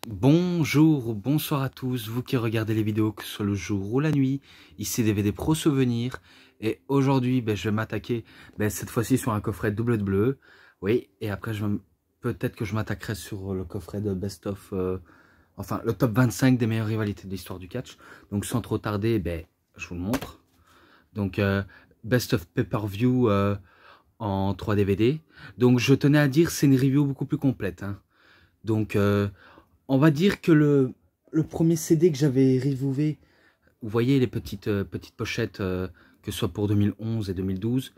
Bonjour ou bonsoir à tous, vous qui regardez les vidéos, que ce soit le jour ou la nuit. Ici DVD Pro Souvenirs. Et aujourd'hui, je vais m'attaquer cette fois-ci sur un coffret double de bleu. Oui, et après, peut-être que je m'attaquerai sur le coffret de Best of... enfin, le top 25 des meilleures rivalités de l'histoire du catch. Donc sans trop tarder, je vous le montre. Donc, Best of Pay-Per-View en 3 DVD. Donc je tenais à dire, c'est une review beaucoup plus complète. Hein. Donc... on va dire que le premier CD que j'avais reviewé, vous voyez les petites pochettes, que ce soit pour 2011 et 2012,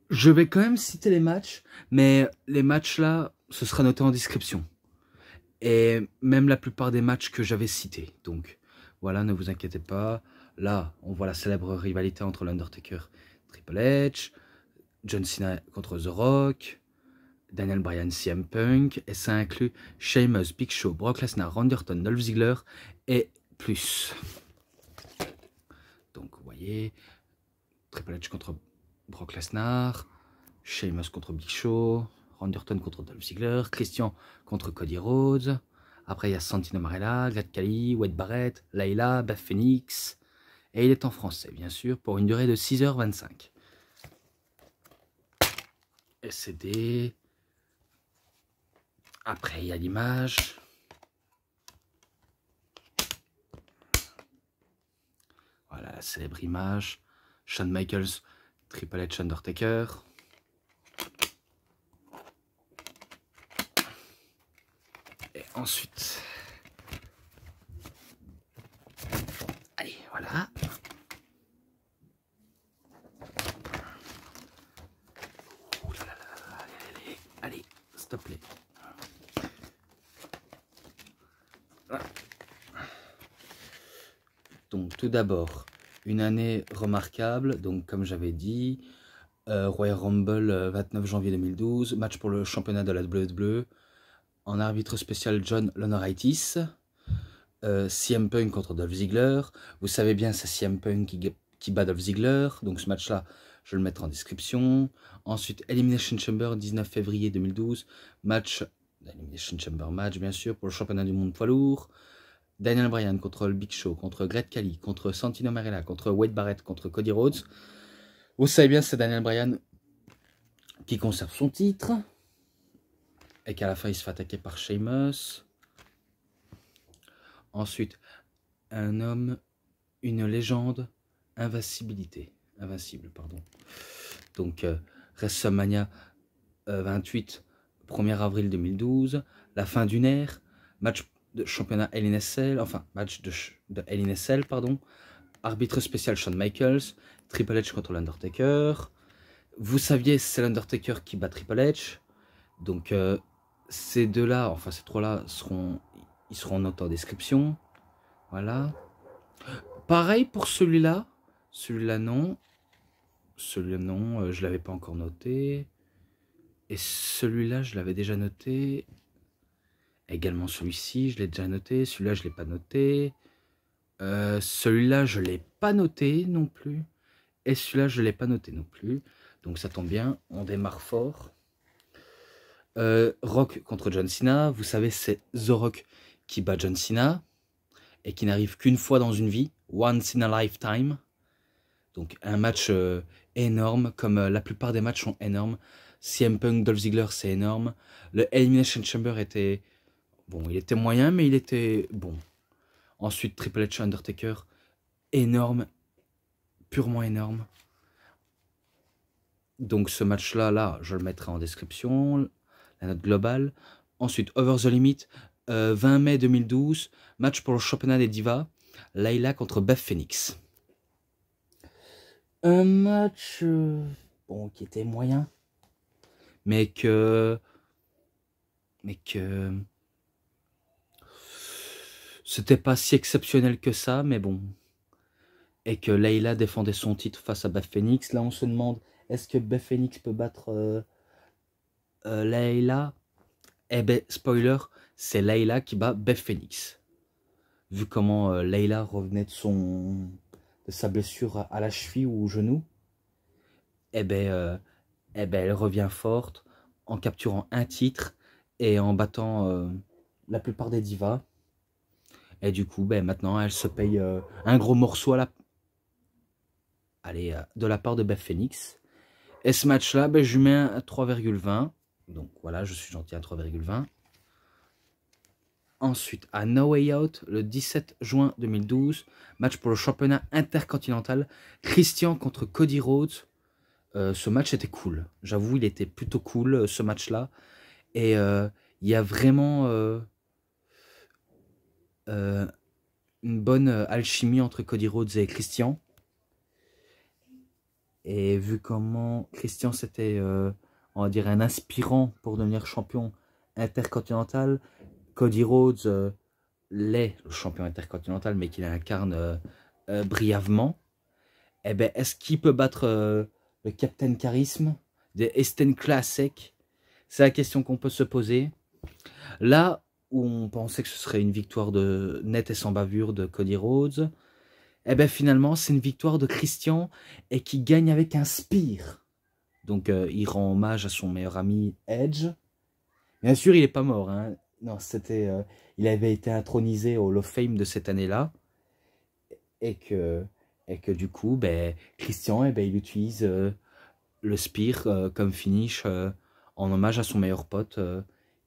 je vais quand même citer les matchs, mais les matchs là, ce sera noté en description. Et même la plupart des matchs que j'avais cités. Donc voilà, ne vous inquiétez pas. Là, on voit la célèbre rivalité entre l'Undertaker et Triple H, John Cena contre The Rock, Daniel Bryan, CM Punk, et ça inclut Sheamus, Big Show, Brock Lesnar, Randy Orton, Dolph Ziggler et plus. Donc vous voyez, Triple H contre Brock Lesnar, Sheamus contre Big Show, Randy Orton contre Dolph Ziggler, Christian contre Cody Rhodes. Après il y a Santino Marella, Great Khali, Wade Barrett, Layla, Beth Phoenix. Et il est en français bien sûr pour une durée de 6h25. SCD. Après, il y a l'image. Voilà, la célèbre image. Shawn Michaels, Triple H, Undertaker. Et ensuite... allez, voilà. Ouh là là là, allez, s'il te plaît. Voilà. Donc tout d'abord, une année remarquable, donc comme j'avais dit, Royal Rumble 29 janvier 2012, match pour le championnat de la WWE, en arbitre spécial John Laurinaitis, CM Punk contre Dolph Ziggler, vous savez bien c'est CM Punk qui bat Dolph Ziggler, donc ce match-là, je le mettrai en description. Ensuite, Elimination Chamber, 19 février 2012, match, Elimination Chamber match bien sûr, pour le championnat du monde poids lourd. Daniel Bryan contre le Big Show, contre Great Khali, contre Santino Marella, contre Wade Barrett, contre Cody Rhodes. Vous savez bien, c'est Daniel Bryan qui conserve son titre. Et qu'à la fin, il se fait attaquer par Sheamus. Ensuite, un homme, une légende, invincible, pardon. Donc, WrestleMania 28, 1er avril 2012. La fin d'une ère, match de championnat LNSL, enfin match de LNSL, pardon, arbitre spécial Shawn Michaels, Triple H contre l'Undertaker. Vous saviez, c'est l'Undertaker qui bat Triple H, donc ces deux-là, enfin ces trois-là, ils seront notés en description, voilà. Pareil pour celui-là non, je l'avais pas encore noté, et celui-là, je l'avais déjà noté. Également celui-ci, je l'ai déjà noté. Celui-là, je ne l'ai pas noté. Celui-là, je ne l'ai pas noté non plus. Et celui-là, je ne l'ai pas noté non plus. Donc ça tombe bien, on démarre fort. Rock contre John Cena. Vous savez, c'est The Rock qui bat John Cena. Et qui n'arrive qu'une fois dans une vie. Once in a lifetime. Donc un match énorme, comme la plupart des matchs sont énormes. CM Punk, Dolph Ziggler, c'est énorme. Le Elimination Chamber était... bon, il était moyen, mais il était bon. Ensuite, Triple H, Undertaker, énorme, purement énorme. Donc ce match-là, je le mettrai en description, la note globale. Ensuite, Over the Limit, 20 mai 2012, match pour le championnat des divas, Layla contre Beth Phoenix. Un match bon, qui était moyen, mais que c'était pas si exceptionnel que ça, mais bon. Et que Layla défendait son titre face à Beth Phoenix. Là, on se demande, est-ce que Beth Phoenix peut battre Layla? Eh ben, spoiler, c'est Layla qui bat Beth Phoenix. Vu comment Layla revenait de sa blessure à la cheville ou au genou, elle revient forte en capturant un titre et en battant la plupart des divas. Et du coup, ben, maintenant, elle se paye un gros morceau de la part de Beth Phoenix. Et ce match-là, ben, je lui mets un 3,20. Donc voilà, je suis gentil à 3,20. Ensuite, à No Way Out, le 17 juin 2012, match pour le championnat intercontinental, Christian contre Cody Rhodes. Ce match était cool. J'avoue, il était plutôt cool, ce match-là. Et il y a vraiment une bonne alchimie entre Cody Rhodes et Christian. Et vu comment Christian c'était, on va dire, un aspirant pour devenir champion intercontinental, Cody Rhodes l'est le champion intercontinental, mais qu'il incarne brièvement. Eh ben, est-ce qu'il peut battre le Captain Charisme des Eastern Classic? C'est la question qu'on peut se poser. Là où on pensait que ce serait une victoire de nette et sans bavure de Cody Rhodes, eh ben finalement c'est une victoire de Christian et qui gagne avec un spear. Donc il rend hommage à son meilleur ami Edge. Bien sûr il n'est pas mort, hein. Non, c'était, il avait été intronisé au Hall of Fame de cette année-là et que du coup ben, Christian eh ben, il utilise le spear comme finish en hommage à son meilleur pote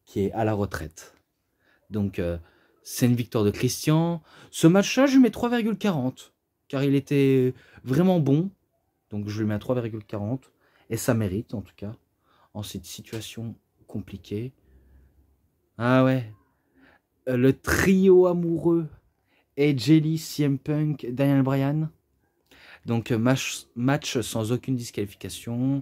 qui est à la retraite. Donc c'est une victoire de Christian. Ce match-là, je lui mets 3,40 car il était vraiment bon. Donc je lui mets un 3,40 et ça mérite en tout cas en cette situation compliquée. Ah ouais, le trio amoureux et Jelly, CM Punk, Daniel Bryan. Donc match sans aucune disqualification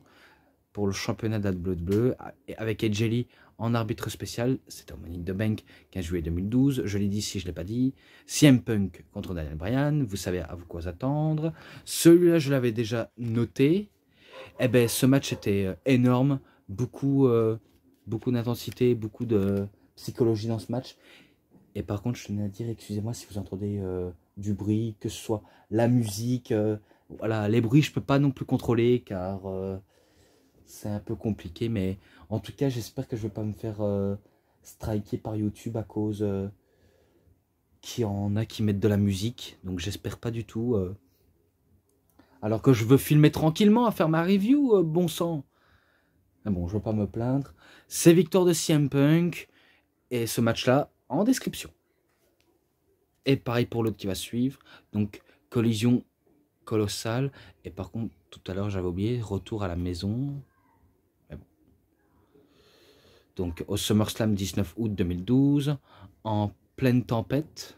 pour le championnat d'AWE avec Edge Lee en arbitre spécial. C'était au Money in the Bank 15 juillet 2012. Je l'ai dit si je ne l'ai pas dit. CM Punk contre Daniel Bryan. Vous savez à quoi attendre. Celui-là, je l'avais déjà noté. Eh ben, ce match était énorme. Beaucoup d'intensité, beaucoup de psychologie dans ce match. Et par contre, je tenais à dire, excusez-moi si vous entendez du bruit, que ce soit la musique. Voilà, les bruits, je ne peux pas non plus contrôler car c'est un peu compliqué. Mais en tout cas, j'espère que je ne vais pas me faire striker par YouTube à cause qu'il y en a qui mettent de la musique. Donc j'espère pas du tout. Alors que je veux filmer tranquillement à faire ma review, bon sang. Mais bon, je ne veux pas me plaindre. C'est victoire de CM Punk. Et ce match-là, en description. Et pareil pour l'autre qui va suivre. Donc, collision colossale. Et par contre, tout à l'heure, j'avais oublié, retour à la maison. Mais bon. Donc, au SummerSlam 19 août 2012, en pleine tempête.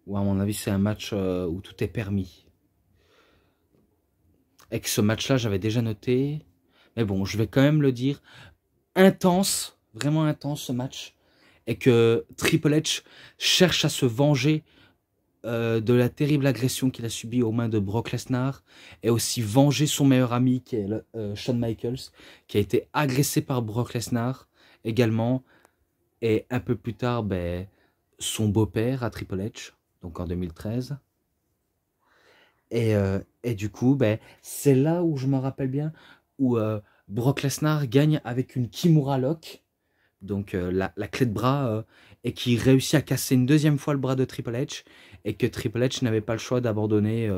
Ou à mon avis, c'est un match où tout est permis. Et que ce match-là, j'avais déjà noté. Mais bon, je vais quand même le dire. Intense, vraiment intense ce match. Et que Triple H cherche à se venger de la terrible agression qu'il a subie aux mains de Brock Lesnar. Et aussi venger son meilleur ami qui est Shawn Michaels, qui a été agressé par Brock Lesnar également. Et un peu plus tard, ben, son beau-père à Triple H, donc en 2013. Et du coup, ben, c'est là où je me rappelle bien, où Brock Lesnar gagne avec une Kimura Lock, donc la clé de bras, et qui réussit à casser une deuxième fois le bras de Triple H, et que Triple H n'avait pas le choix d'abandonner.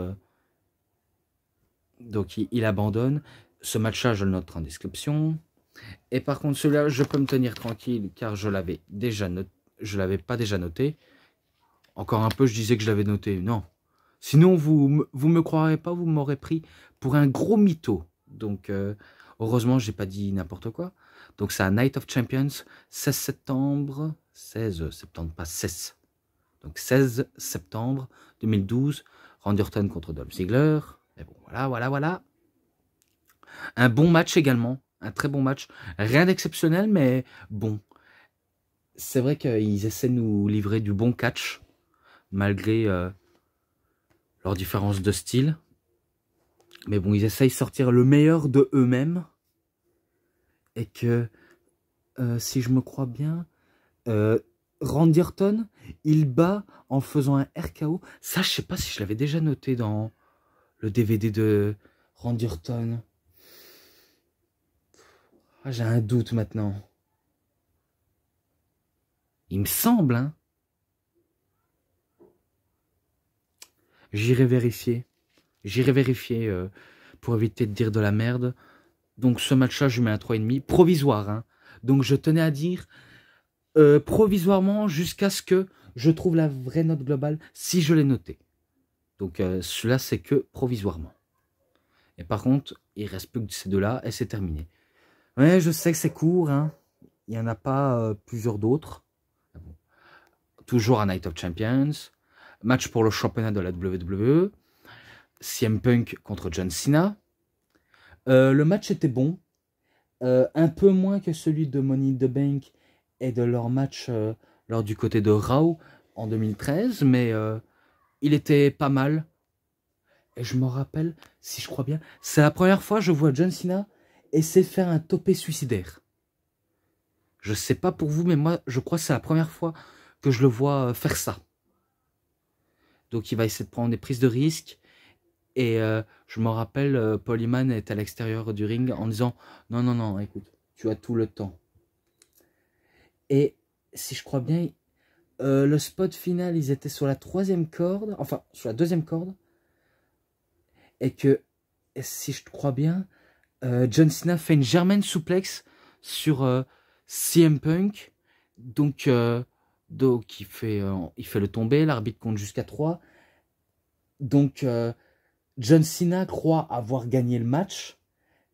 Donc il abandonne. Ce match-là, je le note en description. Et par contre, celui-là, je peux me tenir tranquille, car je l'avais déjà noté. Je l'avais pas déjà noté. Encore un peu, je disais que je l'avais noté. Non. Sinon, vous me croirez pas, vous m'aurez pris pour un gros mytho. Donc, heureusement, j'ai pas dit n'importe quoi. Donc, c'est à Night of Champions, 16 septembre, pas 16. Donc, 16 septembre 2012, Randy Orton contre Dolph Ziggler. Et bon, voilà. Un bon match également, un très bon match. Rien d'exceptionnel, mais bon. C'est vrai qu'ils essaient de nous livrer du bon catch, malgré leurs différences de style. Mais bon, ils essayent de sortir le meilleur de eux-mêmes. Et que, si je me crois bien, Randy Orton, il bat en faisant un RKO. Ça, je sais pas si je l'avais déjà noté dans le DVD de Randy Orton. Ah, j'ai un doute maintenant. Il me semble, hein. J'irai vérifier. J'irai vérifier pour éviter de dire de la merde. Donc ce match-là, je mets un 3,5. Provisoire, hein. Donc je tenais à dire provisoirement jusqu'à ce que je trouve la vraie note globale si je l'ai noté. Donc celui-là, c'est que provisoirement. Et par contre, il reste plus que ces deux-là et c'est terminé. Ouais, je sais que c'est court, hein. Il n'y en a pas plusieurs d'autres. Toujours un Night of Champions. Match pour le championnat de la WWE. CM Punk contre John Cena. Le match était bon. Un peu moins que celui de Money in the Bank et de leur match lors du côté de Raw en 2013. Mais il était pas mal. Et je me rappelle, si je crois bien, c'est la première fois que je vois John Cena essayer de faire un topé suicidaire. Je sais pas pour vous, mais moi, je crois que c'est la première fois que je le vois faire ça. Donc il va essayer de prendre des prises de risque. Et je me rappelle, Paul Heyman est à l'extérieur du ring en disant « Non, non, non, écoute, tu as tout le temps. » Et si je crois bien, le spot final, ils étaient sur la 3e corde, enfin, sur la 2e corde. Et que, si je crois bien, John Cena fait une German suplex sur CM Punk. Donc il fait le tomber, l'arbitre compte jusqu'à 3. Donc John Cena croit avoir gagné le match,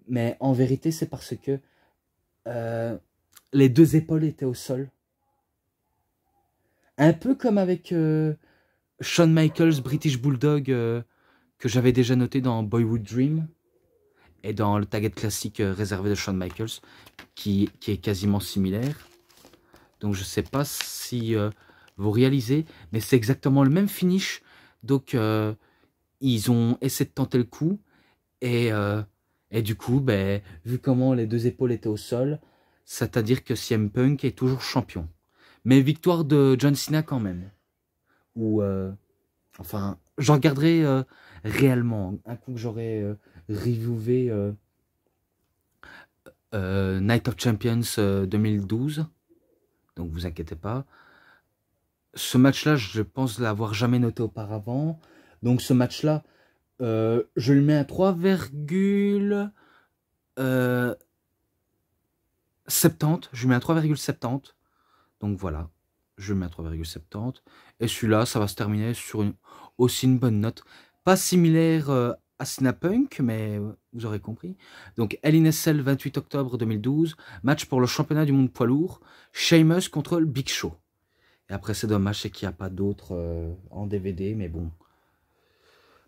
mais en vérité c'est parce que les deux épaules étaient au sol. Un peu comme avec Shawn Michaels, British Bulldog, que j'avais déjà noté dans Boyhood Dream, et dans le target classique réservé de Shawn Michaels, qui est quasiment similaire. Donc je ne sais pas si vous réalisez, mais c'est exactement le même finish. Donc ils ont essayé de tenter le coup, et du coup, ben, vu comment les deux épaules étaient au sol, c'est-à-dire que CM Punk est toujours champion. Mais victoire de John Cena quand même. Ou enfin, j'en regarderai réellement. Un coup que j'aurai reviewé Night of Champions 2012. Donc vous inquiétez pas. Ce match-là, je pense l'avoir jamais noté auparavant. Donc ce match-là, je lui mets un 3,70. Je lui mets un 3,70. Donc voilà, je lui mets un 3,70. Et celui-là, ça va se terminer sur aussi une bonne note. Pas similaire à Cena Punk, mais vous aurez compris. Donc Hell in a Cell, 28 octobre 2012. Match pour le championnat du monde poids lourd. Sheamus contre le Big Show. Et après, c'est dommage, c'est qu'il n'y a pas d'autres en DVD, mais bon.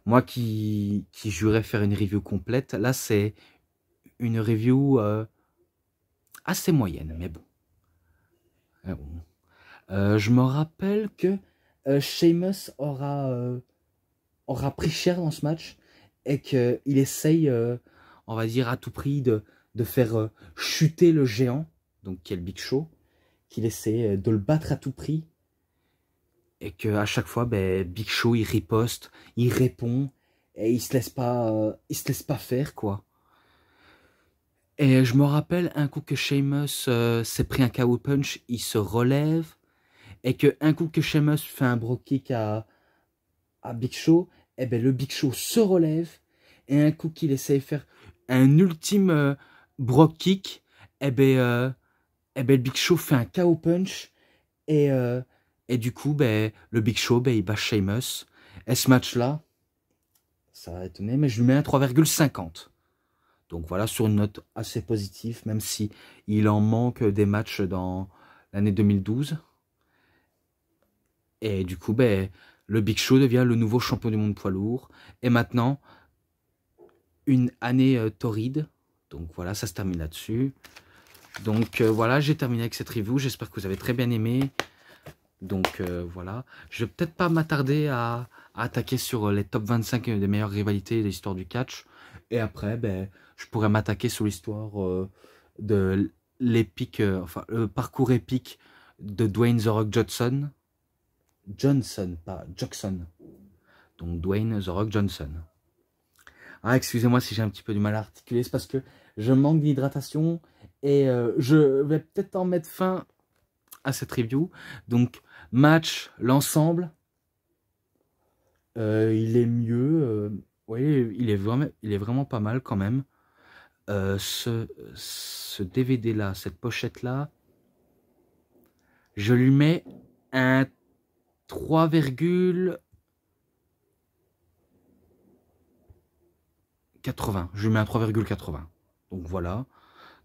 Moi qui jurais faire une review complète, là, c'est une review assez moyenne, mais bon. Je me rappelle que Sheamus aura pris cher dans ce match et qu'il essaye, on va dire, à tout prix de faire chuter le géant, donc qui est le Big Show, qu'il essaie de le battre à tout prix. Et qu'à chaque fois, ben, Big Show, il riposte, il répond, et il se laisse pas faire, quoi. Et je me rappelle un coup que Sheamus s'est pris un KO punch, il se relève, et que un coup que Sheamus fait un bro kick à Big Show, et ben le Big Show se relève, et un coup qu'il essaie de faire un ultime bro kick, et ben le Big Show fait un KO punch, et du coup, ben, le Big Show, ben, il bat Sheamus. Et ce match-là, ça va étonner, mais je lui mets un 3,50. Donc voilà, sur une note assez positive, même si il en manque des matchs dans l'année 2012. Et du coup, ben, le Big Show devient le nouveau champion du monde poids lourd. Et maintenant, une année torride. Donc voilà, ça se termine là-dessus. Donc voilà, j'ai terminé avec cette review. J'espère que vous avez très bien aimé. Donc voilà, je vais peut-être pas m'attarder à attaquer sur les top 25 des meilleures rivalités de l'histoire du catch. Et après, ben, je pourrais m'attaquer sur l'histoire de l'épique, enfin le parcours épique de Dwayne The Rock Johnson. Johnson, pas Jackson. Donc Dwayne The Rock Johnson. Ah, excusez-moi si j'ai un petit peu du mal à articuler, c'est parce que je manque d'hydratation et je vais peut-être en mettre fin à cette review. Donc, match, l'ensemble, il est mieux. Oui, il est vraiment pas mal quand même. Ce DVD-là, cette pochette-là, je lui mets un 3,80. Je lui mets un 3,80. Donc voilà.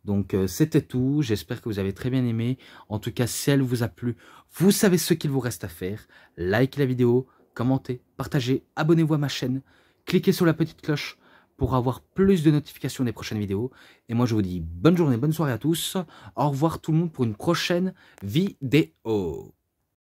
Donc c'était tout. J'espère que vous avez très bien aimé. En tout cas, si elle vous a plu, vous savez ce qu'il vous reste à faire. Likez la vidéo, commentez, partagez, abonnez-vous à ma chaîne. Cliquez sur la petite cloche pour avoir plus de notifications des prochaines vidéos. Et moi, je vous dis bonne journée, bonne soirée à tous. Au revoir tout le monde pour une prochaine vidéo.